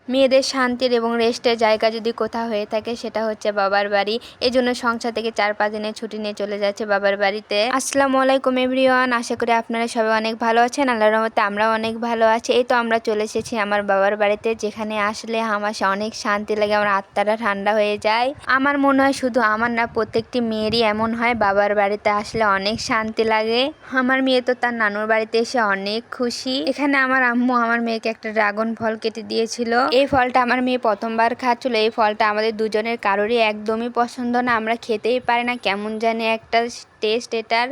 মেয়েদের শান্তির এবং রেস্টের জায়গা যদি কোথাও হয়ে থাকে সেটা হচ্ছে বাবার বাড়ি। এই জন্য সংসার থেকে 4-5 দিনের ছুটি নিয়ে চলে যাচ্ছে বাবার বাড়িতে। আসসালামু আলাইকুম এভরিওয়ান, আশা করি আপনারা সবাই অনেক ভালো আছেন। আল্লাহর রহমতে আমরাও অনেক ভালো আছি। এই তো আমরা চলে এসেছি আমার বাবার বাড়িতে, যেখানে আসলে আমার অনেক শান্তি লাগে, আমার আত্মাটা ঠান্ডা হয়ে যায়। আমার মনে হয় শুধু আমার না, প্রত্যেকটি মেয়েরই এমন হয়, বাবার বাড়িতে আসলে অনেক শান্তি লাগে। আমার মেয়ে তো তার নানুর বাড়িতে এসে অনেক খুশি। এখানে আমার আম্মু আমার মেয়েকে একটা ড্রাগন ফল কেটে দিয়েছিল। এই ফলটা আমার মেয়ে প্রথমবার খাচ্ছিল। এই ফলটা আমাদের দুজনের কারোরই একদমই পছন্দ না, আমরা খেতেই পারি না, কেমন জানি একটা টেস্ট এটার,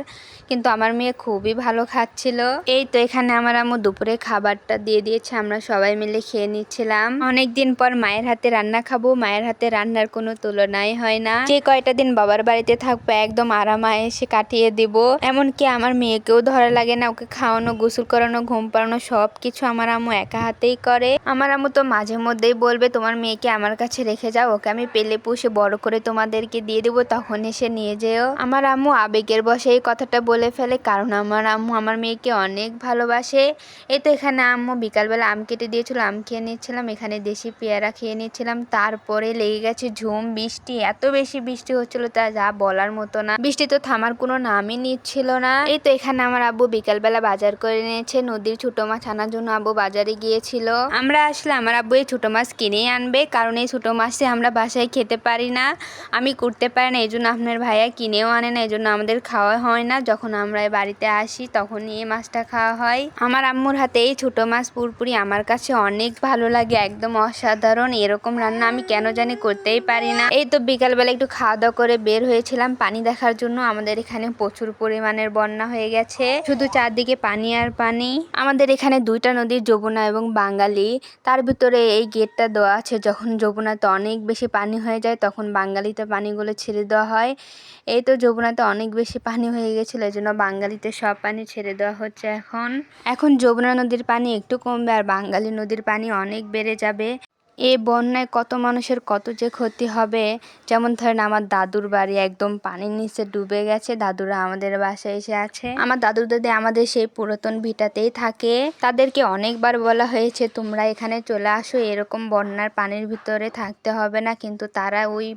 কিন্তু আমার মেয়ে খুবই ভালো খাচ্ছিল। এই তো এখানে আমার আম্মু দুপুরে খাবারটা দিয়ে দিয়েছে, আমরা সবাই মিলে খেয়ে নিচ্ছিলাম। অনেকদিন পর মায়ের হাতে রান্না খাবো, মায়ের হাতে রান্নার কোনো তুলনাই হয় না। যে কয়টা দিন বাবার বাড়িতে থাকবো একদম আরাম আয়েসে কাটিয়ে দিব। এমনকি আমার মেয়েকেও ধরা লাগে না, ওকে খাওয়ানো, গোসল করানো, ঘুম পাড়ানো সব কিছু আমার আম্মু একা হাতেই করে। আমার আম্মু তো মাঝে মধ্যেই বলবে, তোমার মেয়েকে আমার কাছে রেখে যাও, ওকে আমি পেলে পুষে বড় করে তোমাদেরকে দিয়ে দেবো, তখন এসে নিয়ে যেও। আমার আম্মু আবেগের বশে এই কথাটা বলে ফেলে, কারণ আমার আম্মু আমার মেয়েকে অনেক ভালোবাসে। এই তো এখানে আম্মু বিকালবেলা আম কেটে দিয়েছিল, আম খেয়ে নিচ্ছিলাম, এখানে দেশি পেয়ারা খেয়ে নিচ্ছিলাম। তারপরে লেগে গেছে ঝুম বৃষ্টি, এত বেশি বৃষ্টি হচ্ছিল তা যা বলার মতো না। বৃষ্টি তো থামার কোনো নামই নিচ্ছিল না। এই তো এখানে আমার আব্বু বিকালবেলা বাজার করে নিয়েছে, নদীর ছোট মাছ আনার জন্য আব্বু বাজারে গিয়েছিল। আমরা আসলে আমার আব্বু এই ছোটো মাছ কিনেই আনবে, কারণ এই ছোটো মাছটি আমরা বাসায় খেতে পারি না, আমি করতে পারি না, এই জন্য আপনার ভাইয়া কিনেও আনে না, এই জন্য আমাদের খাওয়া হয় না। যখন আমরা বাড়িতে আসি তখনই এই মাছটা খাওয়া হয়। আমার আম্মুর হাতে এই ছোটো মাছ পুরপুরি আমার কাছে অনেক ভালো লাগে, একদম অসাধারণ। এরকম রান্না আমি কেন জানি করতেই পারি না। এই তো বিকালবেলা একটু খাওয়া দাওয়া করে বের হয়েছিলাম পানি দেখার জন্য। আমাদের এখানে প্রচুর পরিমাণের বন্যা হয়ে গেছে, শুধু চারদিকে পানি আর পানি। আমাদের এখানে দুইটা নদী, যমুনা এবং বাঙালি, তার ভিতরে এই গেটটা দেওয়া আছে। যখন যমুনাতে অনেক বেশি পানি হয়ে যায় তখন বাঙালিতে পানিগুলো ছেড়ে দেওয়া হয়। এই তো যমুনাতে অনেক বেশি পানি হয়ে গেছিলো, এই জন্য বাঙালিতে সব পানি ছেড়ে দেওয়া হচ্ছে। এখন যমুনা নদীর পানি একটু কমবে আর বাঙালি নদীর পানি অনেক বেড়ে যাবে। এই বন্যায় কত মানুষের কত যে ক্ষতি হবে। যেমন ধরেন আমার দাদুর বাড়ি একদম পানির নিচে ডুবে গেছে, দাদুরা আমাদের বাসায় এসে আছে। আমার দাদু দাদি আমাদের সেই পুরাতন ভিটাতেই থাকে, তাদেরকে অনেকবার বলা হয়েছে তোমরা এখানে চলে আসো, এরকম বন্যার পানির ভিতরে থাকতে হবে না, কিন্তু তারা ওই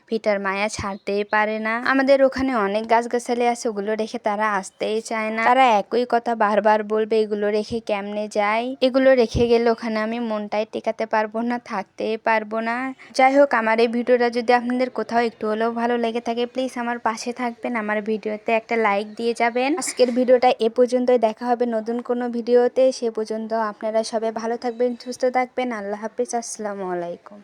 ভিটার মায়া ছাড়তেই পারে না। আমাদের ওখানে অনেক গাছগাছালি আছে, ওগুলো রেখে তারা আসতেই চায় না। তারা একই কথা বারবার বলবে, এগুলো রেখে কেমনে যায়, এগুলো রেখে গেলে ওখানে আমি মনটাই টেকাতে পারবো না, থাকতেই পারবো না। যাই হোক, আমার এই ভিডিওটা যদি আপনাদের কোথাও একটু হলেও ভালো লেগে থাকে, প্লিজ আমার পাশে থাকবেন, আমার ভিডিওতে একটা লাইক দিয়ে যাবেন। আজকের ভিডিওটা এ পর্যন্তই, দেখা হবে নতুন কোনো ভিডিওতে। সে পর্যন্ত আপনারা সবাই ভালো থাকবেন, সুস্থ থাকবেন। আল্লাহ হাফিজ, আসসালামু আলাইকুম।